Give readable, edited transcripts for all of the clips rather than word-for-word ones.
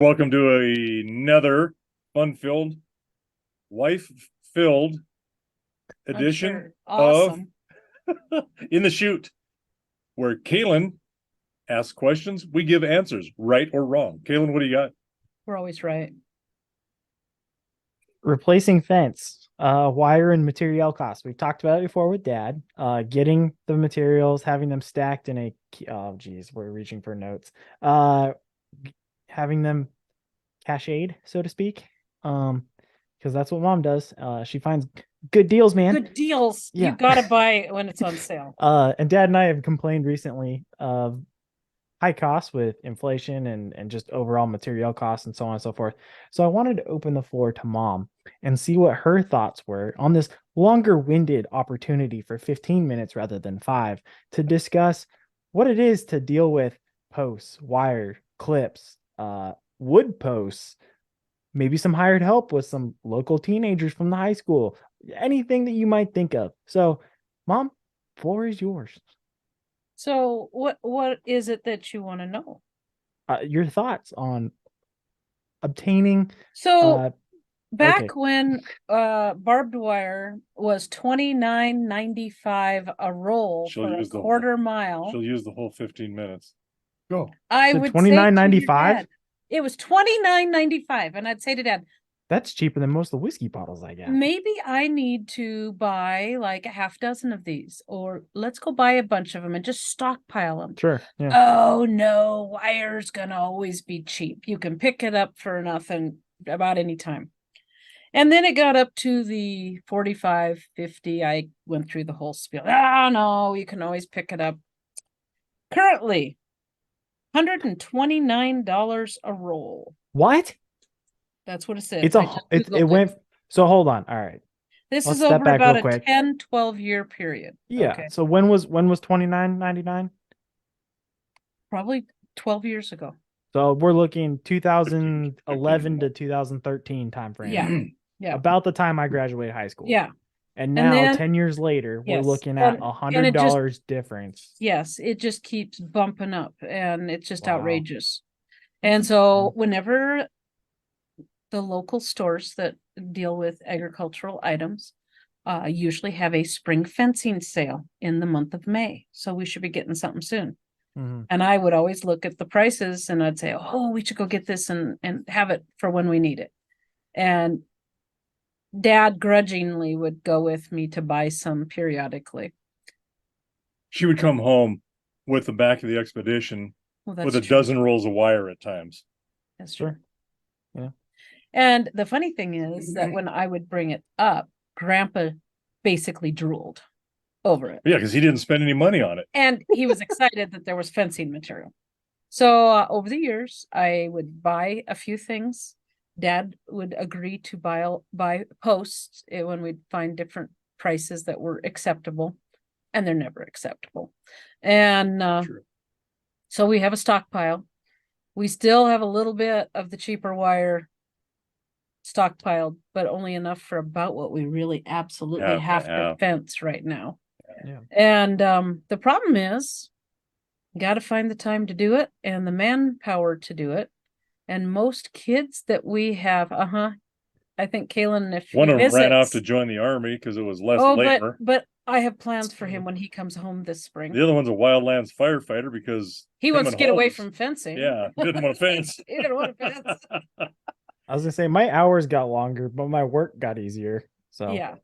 Welcome to another fun-filled, wife-filled I'm edition sure. of Awesome. In the Chute, where Calen asks questions, we give answers, right or wrong. Calen, what do you got? We're always right. Replacing fence, wire and material costs. We've talked about it before with Dad. Getting the materials, having them stacked in a oh geez, we're reaching for notes. Having them cached, so to speak. Because that's what Mom does. She finds good deals, man. Good deals. You Yeah. gotta buy it when it's on sale. And Dad and I have complained recently of high costs with inflation and just overall material costs and so on and so forth. So I wanted to open the floor to Mom and see what her thoughts were on this longer winded opportunity for 15 minutes rather than 5 to discuss what it is to deal with posts, wire, clips, wood posts, maybe some hired help with some local teenagers from the high school, anything that you might think of. So, Mom, floor is yours. So what is it that you want to know? Your thoughts on obtaining So uh okay. back when barbed wire was 29.95 a roll She'll for a use the whole, quarter mile, she'll use the whole 15 minutes. Go. I So would say to your 29.95. dad, it was 29.95, and I'd say to Dad, That's cheaper than most of the whiskey bottles I got. maybe I need to buy like a half dozen of these, or let's go buy a bunch of them and just stockpile them. Sure. Yeah. Oh no, wire's gonna always be cheap. You can pick it up for nothing about any time. And then it got up to the 45, 50. I went through the whole spiel. Oh no, you can always pick it up. Currently, $129 a roll. What? That's what it says. It's I a just it Googled went so hold on. All right. This Let's is step over back about real a quick. 10, 12-year period. Yeah. Okay. So when was 29.99? Probably 12 years ago. So we're looking 2011 to 2013 time frame. Yeah. Yeah. About the time I graduated high school. Yeah. And And now then 10 years later, we're yes. looking at And it just $100 difference. yes, it just keeps bumping up and it's just Wow. outrageous. And so whenever the local stores that deal with agricultural items usually have a spring fencing sale in the month of May. So we should be getting something soon. Mhm. And I would always look at the prices and I'd say, oh, we should go get this and have it for when we need it. And Dad grudgingly would go with me to buy some periodically. She would come home with the back of the expedition Well, with that's a true. dozen rolls of wire at times. That's true. Sure. Yeah. And the funny thing is that when I would bring it up, Grandpa basically drooled over it. Yeah, because he didn't spend any money on it. And he was excited that there was fencing material. So over the years, I would buy a few things. Dad would agree to buy posts when we'd find different prices that were acceptable, and they're never acceptable. And so we have a stockpile. We still have a little bit of the cheaper wire stockpiled, but only enough for about what we really absolutely have to fence right now. Yeah. And the problem is, you got to find the time to do it and the manpower to do it. And most kids that we have, I think Calen, if One he of them ran off visits, to join the army because it was less oh, labor. but I have plans for him when he comes home this spring. The other one's a wildlands firefighter because he wants to get away from fencing. Yeah, didn't want to fence. He didn't want to fence. I was gonna say my hours got longer, but my work got easier. So yeah.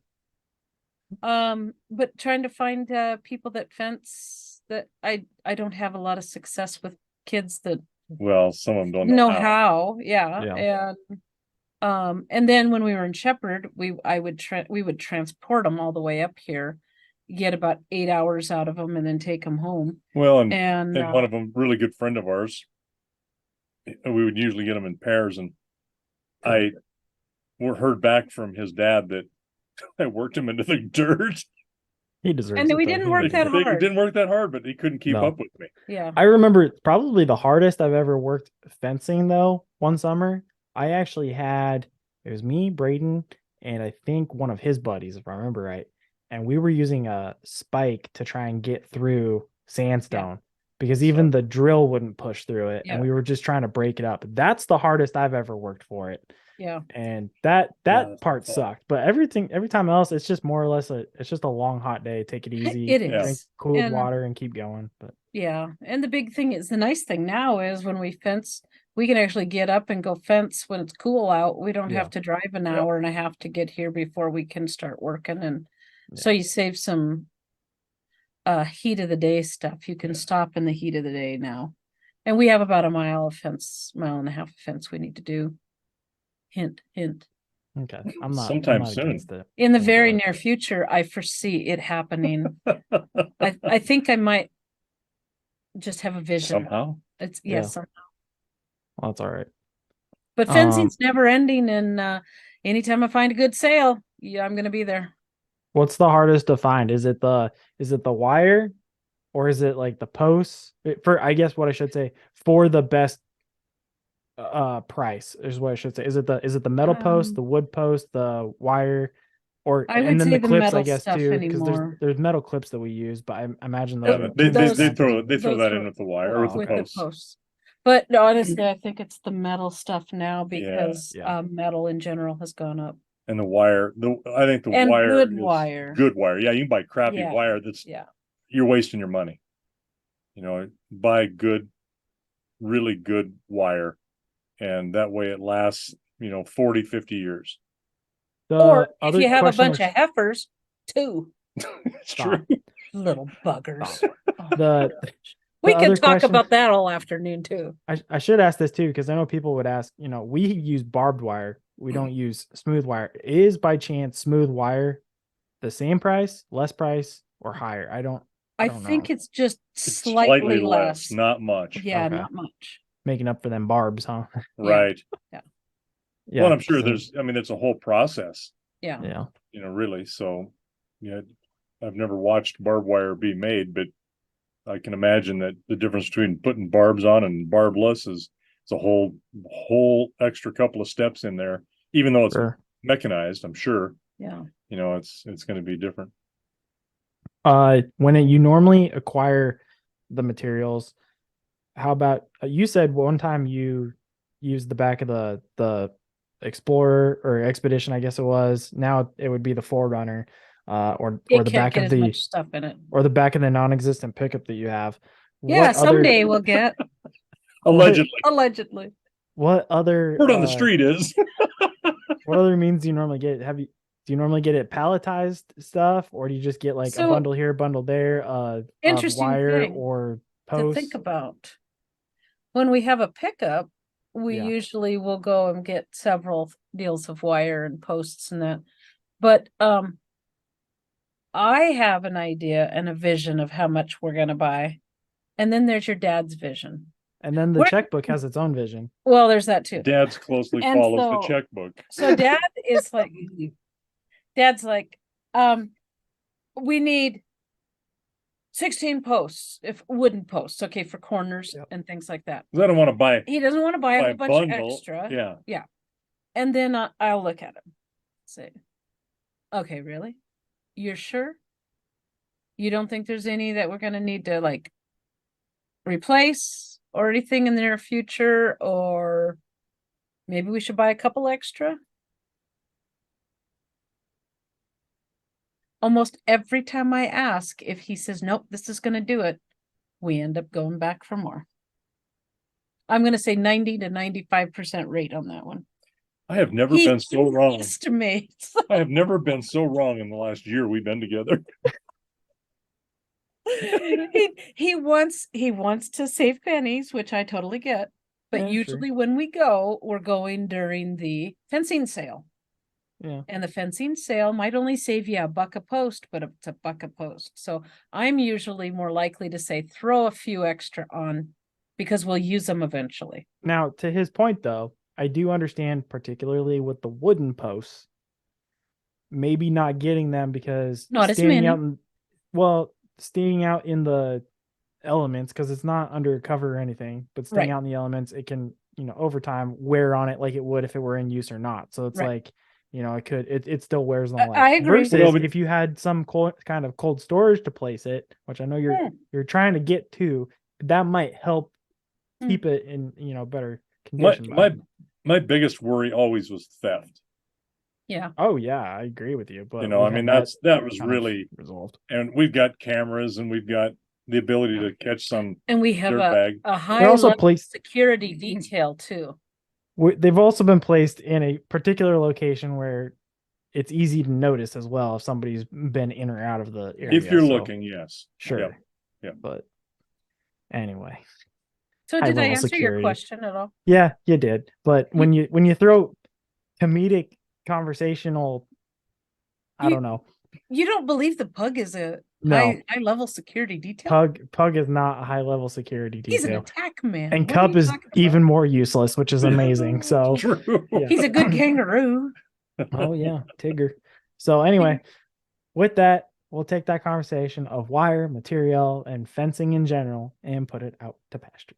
But trying to find people that fence, that I don't have a lot of success with kids that well, some of them don't know how. Yeah. And then when we were in Shepherd, we would transport them all the way up here, get about 8 hours out of them, and then take them home. Well, and one of them, really good friend of ours, we would usually get them in pairs, and I heard back from his dad that I worked him into the dirt. He deserves and it. we didn't work that hard. It didn't work that hard, but he couldn't keep up with me. Yeah. I remember probably the hardest I've ever worked fencing though, one summer. I actually had, it was me, Braden, and I think one of his buddies, if I remember right. And we were using a spike to try and get through sandstone because even the drill wouldn't push through it, Yeah. and we were just trying to break it up. That's the hardest I've ever worked for it. Yeah. And that that's part tough. sucked. But every time else, it's just more or less it's just a long hot day. Take it easy. It Drink is. cooled And water and keep going. But yeah. And the big thing is, the nice thing now is when we fence, we can actually get up and go fence when it's cool out. We don't Yeah. have to drive an Yep. hour and a half to get here before we can start working. And so you save some heat of the day stuff. You can Yeah. stop in the heat of the day now. And we have about a mile and a half of fence we need to do. Hint, hint. okay, I'm not Sometime against soon. it. In the Thank very you. near future, I foresee it happening. I think I might just have a vision. Somehow. It's Yeah. yes, Well, that's all right. but fencing's never ending, and anytime I find a good sale, yeah, I'm gonna be there. What's the hardest to find? Is it the wire, or is it the posts? For I guess what I should say, for the best price is what I should say. Is it the metal post, the wood post, the wire, or I would and then say the the clips, I metal guess stuff too, because anymore. there's metal clips that we use, but I imagine those Yeah, are they those- throw those that in were- with the wire or with the with posts. the posts. But no, honestly, I think it's the metal stuff now because Yeah. metal in general has gone up. And the wire, I think the And wire good is wire. good wire. Yeah, you can buy crappy Yeah. wire that's Yeah. you're wasting your money. Buy good, really good wire, and that way it lasts 40, 50 years. Or if other you have a question bunch of heifers, too. It's Stop. true. Little buggers. Stop. Oh, The- we other could talk question- about that all afternoon too. I should ask this too, because I know people would ask, we use barbed wire. We don't use smooth wire. Is by chance smooth wire the same price, less price, or higher? I don't think know. it's just It's slightly less. not much. Yeah, Okay. not much. Making up for them barbs, huh? Right. Yeah. Well, I'm sure so- it's a whole process, Yeah. Yeah. really. So, I've never watched barbed wire be made, but I can imagine that the difference between putting barbs on and barbless is a whole extra couple of steps in there, even though it's Sure. mechanized, I'm sure, Yeah. it's going to be different. When you normally acquire the materials, how about you said one time you used the back of the Explorer or Expedition, I guess it was. Now it would be the Forerunner, or It the can't back get of as the much stuff in it. or the back of the non-existent pickup that you have. Yeah, What other- someday we'll get. Allegedly. Allegedly. What other Word on the street is what other means do you normally get? Do you normally get it palletized stuff, or do you just get like a So- bundle here, bundle there, Interesting wire thing or To post? think about. When we have a pickup, we Yeah. usually will go and get several deals of wire and posts and that. But I have an idea and a vision of how much we're gonna buy. And then there's your dad's vision. And then the We're- checkbook has its own vision. Well, there's that too. Dad's closely And follows the so- checkbook. So dad's like, we need 16 posts, if wooden posts, okay, for corners Yep. and things like that. 'Cause I don't want to buy He doesn't want to buy a whole bunch bundle. of extra. Yeah. And then I'll look at him, say, okay, really? You're sure? You don't think there's any that we're gonna need to replace or anything in the near future, or maybe we should buy a couple extra? Almost every time I ask, if he says, nope, this is gonna do it, we end up going back for more. I'm gonna say 90 to 95% rate on that one. I have never He been so wrong. estimates. I have never been so wrong in the last year we've been together. he wants to save pennies, which I totally get. But Yeah, sure. usually when we go, we're going during the fencing sale. Yeah. And the fencing sale might only save you $1 a post, but it's $1 a post. So I'm usually more likely to say throw a few extra on because we'll use them eventually. Now, to his point though, I do understand, particularly with the wooden posts, maybe not getting them because Not as standing many. staying out in the elements, because it's not under cover or anything, but staying Right. out in the elements, it can, over time wear on it like it would if it were in use or not. So it's Right. like, it still wears on I- life. I agree. Versus Well, but- if you had some kind of cold storage to place it, which I know Yeah. you're trying to get to, that might help Hmm. keep it in, better My condition. my biggest worry always was theft. Yeah. Oh yeah, I agree with you. But You know, we I mean, had that was kind of really, resolved. and we've got cameras and we've got the ability to catch some And we have dirtbag. a They're high also level placed. security detail too. They've also been placed in a particular location where it's easy to notice as well if somebody's been in or out of the area. If you're so, looking, yes. sure. Yep. Yep. But anyway, So high did I level answer your security. question at all? Yeah, you did. But when you throw comedic conversational, I don't know. You don't believe the pug is a No. high level security detail? Pug is not a high level security He's an detail. attack man. And What are Cub you is talking about? even more useless, which is amazing. So True. yeah. He's a good kangaroo. Oh yeah, Tigger. So anyway, with that, we'll take that conversation of wire, material, and fencing in general and put it out to pasture.